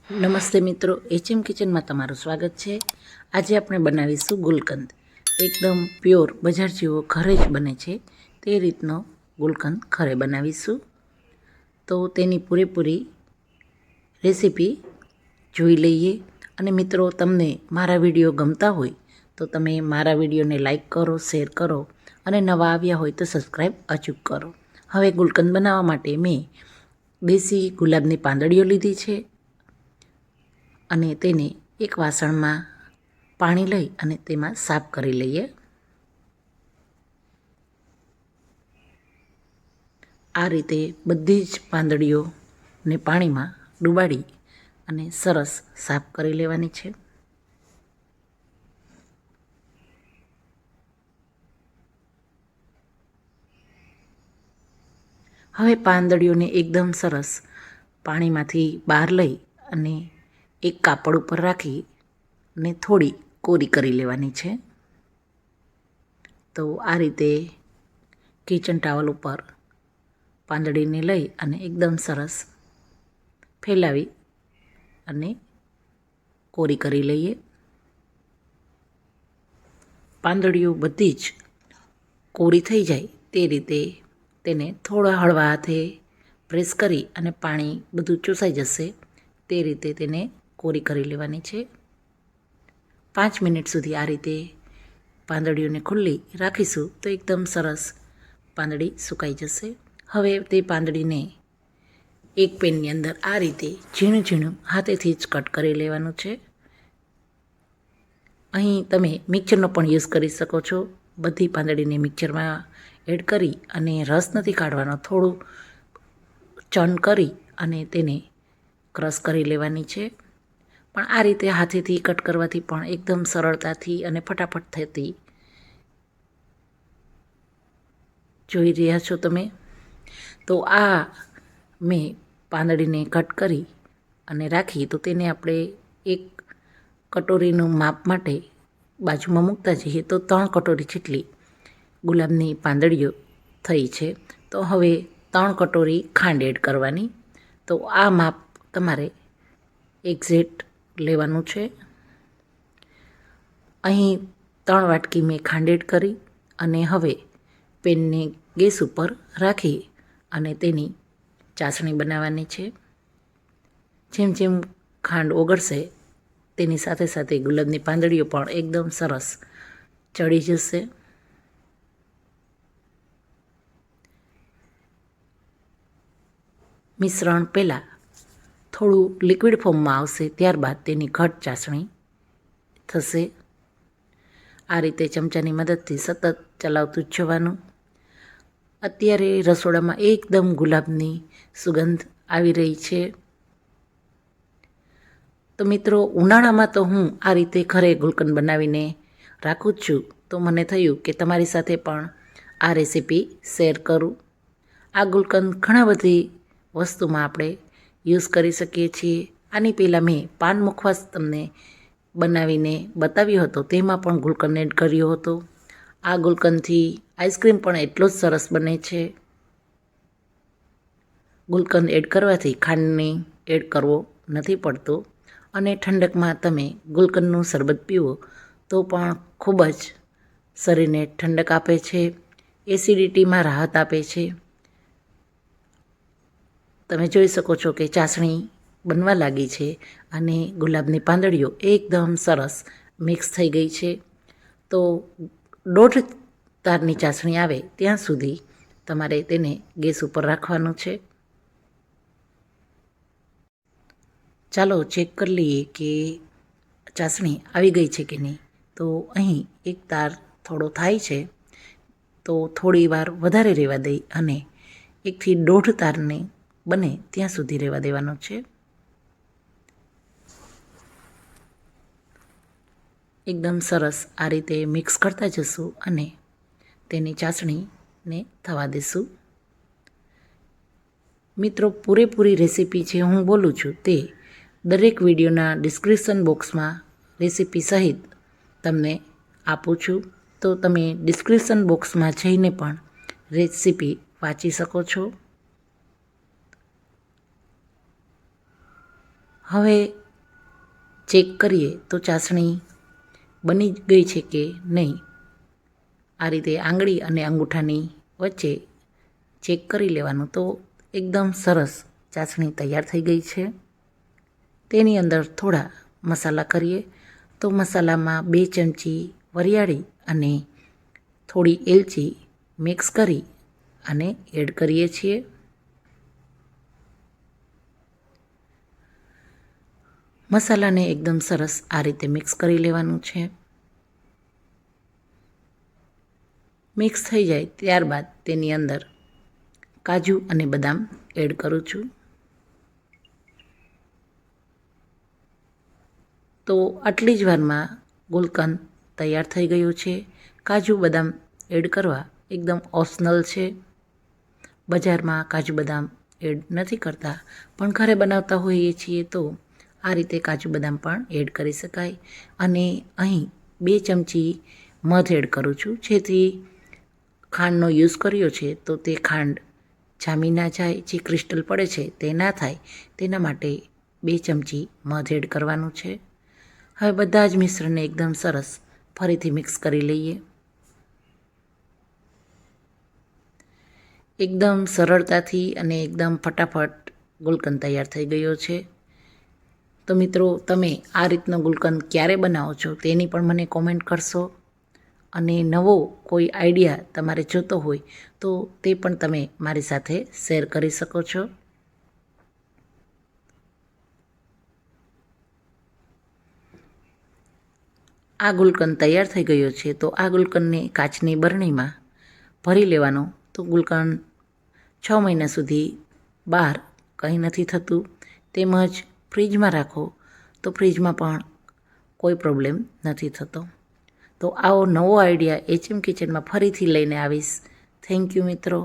નમસ્તે મિત્રો, એચએમ કિચનમાં તમારું સ્વાગત છે। આજે આપણે બનાવીશું ગુલકંદ। એકદમ પ્યોર બજાર જેવો ઘરે જ બને છે તે રીતનો ગુલકંદ ઘરે બનાવીશું। તો તેની પૂરેપૂરી રેસીપી જોઈ લઈએ। અને મિત્રો, તમને મારા વિડીયો ગમતા હોય તો તમે મારા વિડીયોને લાઈક કરો, શેર કરો અને નવા આવ્યા હોય તો સબસ્ક્રાઈબ અચૂક કરો। હવે ગુલકંદ બનાવવા માટે મેં દેશી ગુલાબની પાંદડીઓ લીધી છે અને તેને એક વાસણમાં પાણી લઈ અને તેમાં સાફ કરી લઈએ। આ રીતે બધી જ પાંદડીઓને પાણીમાં ડુબાડી અને સરસ સાફ કરી લેવાની છે। હવે પાંદડીઓને એકદમ સરસ પાણીમાંથી બહાર લઈ અને એક કાપડ ઉપર રાખી અને થોડી કોરી કરી લેવાની છે। તો આ રીતે કિચન ટાવલ ઉપર પાંદડીને લઈ અને એકદમ સરસ ફેલાવી અને કોરી કરી લઈએ। પાંદડીઓ બધી જ કોરી થઈ જાય તે રીતે તેને થોડા હળવા હાથે પ્રેસ કરી અને પાણી બધું ચૂસાઈ જશે તે રીતે તેને કોરી કરી લેવાની છે। 5 મિનિટ સુધી આ રીતે પાંદડીઓને ખુલ્લી રાખીશું તો એકદમ સરસ પાંદડી સુકાઈ જશે। હવે તે પાંદડીને એક પેનની અંદર આ રીતે ઝીણું ઝીણું હાથેથી જ કટ કરી લેવાનું છે। અહીં તમે મિક્સરનો પણ યુઝ કરી શકો છો। બધી પાંદડીને મિક્સરમાં એડ કરી અને રસ નથી કાઢવાનો, થોડું ચર્ન કરી અને તેને ક્રશ કરી લેવાની છે। પણ આ રીતે હાથેથી કટ કરવાથી પણ એકદમ સરળતાથી અને ફટાફટ થતી જોઈ રહ્યા છો તમે। તો આ મેં પાંદડીને કટ કરી અને રાખી તો તેને આપણે એક કટોરીનું માપ માટે બાજુમાં મૂકતા જઈએ તો 3 કટોરી જેટલી ગુલાબની પાંદડીઓ થઈ છે। તો હવે 3 કટોરી ખાંડ એડ કરવાની। તો આ માપ તમારે એક્ઝેક્ટ લેવાનું છે। અહીં 3 વાટકી મેં ખાંડ એડ કરી અને હવે પેનને ગેસ ઉપર રાખી અને તેની ચાસણી બનાવવાની છે। જેમ જેમ ખાંડ ઓગળશે તેની સાથે સાથે ગુલાબની પાંદડીઓ પણ એકદમ સરસ ચડી જશે। મિશ્રણ પહેલાં થોડું લિક્વિડ ફોર્મમાં આવશે, ત્યારબાદ તેની ઘટ ચાસણી થશે। આ રીતે ચમચાની મદદથી સતત ચલાવતું જ જવાનું। અત્યારે રસોડામાં એકદમ ગુલાબની સુગંધ આવી રહી છે। તો મિત્રો, ઉનાળામાં તો હું આ રીતે ઘરે ગુલકંદ બનાવીને રાખું જ છું। તો મને થયું કે તમારી સાથે પણ આ રેસીપી શેર કરું। આ ગુલકંદ ઘણા બધી વસ્તુમાં આપણે યુઝ કરી શકીએ છીએ। આની પહેલાં મેં પાન મુખવાસ તમને બનાવીને બતાવ્યો હતો, તેમાં પણ ગુલકંદ એડ કર્યો હતો। આ ગુલકંદથી આઈસ્ક્રીમ પણ એટલો જ સરસ બને છે। ગુલકંદ એડ કરવાથી ખાંડની એડ કરવો નથી પડતો અને ઠંડકમાં તમે ગુલકંદનું શરબત પીવો તો પણ ખૂબ જ શરીરને ઠંડક આપે છે, એસિડિટીમાં રાહત આપે છે। તમે જોઈ શકો છો કે ચાસણી બનવા લાગી છે અને ગુલાબની પાંદડીઓ એકદમ સરસ મિક્સ થઈ ગઈ છે। તો 1.5 તારની ચાસણી આવે ત્યાં સુધી તમારે તેને ગેસ ઉપર રાખવાનું છે। ચાલો ચેક કરી લઈએ કે ચાસણી આવી ગઈ છે કે નહીં। તો અહીં એક તાર થોડો થાય છે તો થોડી વાર વધારે રહેવા દઈ અને 1 થી 1.5 તારને બને ત્યાં સુધી રહેવા દેવાનો છે। એકદમ સરસ આ રીતે મિક્સ કરતા જશું અને તેની ચાસણીને થવા દેશું। મિત્રો, પૂરેપૂરી રેસીપી જે હું બોલું છું તે દરેક વિડીયોના ડિસ્ક્રિપ્શન બોક્સમાં રેસીપી સહિત તમને આપું છું। તો તમે ડિસ્ક્રિપ્શન બોક્સમાં જઈને પણ રેસીપી વાંચી શકો છો। હવે ચેક કરીએ તો ચાસણી બની ગઈ છે કે નહીં. આ રીતે આંગળી અને અંગૂઠાની વચ્ચે ચેક કરી લેવાનું તો એકદમ સરસ ચાસણી તૈયાર થઈ ગઈ છે. તેની અંદર થોડા મસાલા કરીએ તો મસાલામાં 2 ચમચી વરિયાળી અને થોડી એલચી મિક્સ કરી અને એડ કરીએ છીએ. મસાલાને એકદમ સરસ આ રીતે મિક્સ કરી લેવાનું છે. મિક્સ થઈ જાય ત્યારબાદ તેની અંદર કાજુ અને બદામ એડ કરું છું. તો આટલી જ વારમાં ગુલકંદ તૈયાર થઈ ગયું છે. કાજુ બદામ એડ કરવા એકદમ ઓપ્શનલ છે. બજારમાં કાજુ બદામ એડ નથી કરતા, પણ ઘરે બનાવતા હોઈએ છીએ તો આ રીતે કાજુ બદામ પણ એડ કરી શકાય. અને અહીં 2 ચમચી મધ એડ કરું છું, જેથી ખાંડનો યુઝ કર્યો છે તો તે ખાંડ જામી ના જાય, જે ક્રિસ્ટલ પડે છે તે ના થાય, તેના માટે 2 ચમચી મધ એડ કરવાનું છે. હવે બધા જ મિશ્રણને એકદમ સરસ ફરીથી મિક્સ કરી લઈએ. એકદમ સરળતાથી અને એકદમ ફટાફટ ગુલકંદ તૈયાર થઈ ગયો છે. તો મિત્રો, તમે આ રીતનો ગુલકંદ ક્યારે બનાવો છો તેની પણ મને કોમેન્ટ કરશો. અને નવો કોઈ આઈડિયા તમારે જોતો હોય તો તે પણ તમે મારી સાથે શેર કરી શકો છો. આ ગુલકંદ તૈયાર થઈ ગયો છે તો આ ગુલકંદને કાચની બરણીમાં ભરી લેવાનો. તો ગુલકંદ 6 મહિના સુધી બહાર કંઈ નથી થતું. તેમજ ફ્રીજમાં રાખો તો ફ્રીજમાં પણ કોઈ પ્રોબ્લેમ નથી થતો. તો આવો નવો આઈડિયા HM કિચનમાં ફરીથી લઈને આવીશ. થેન્ક યુ મિત્રો.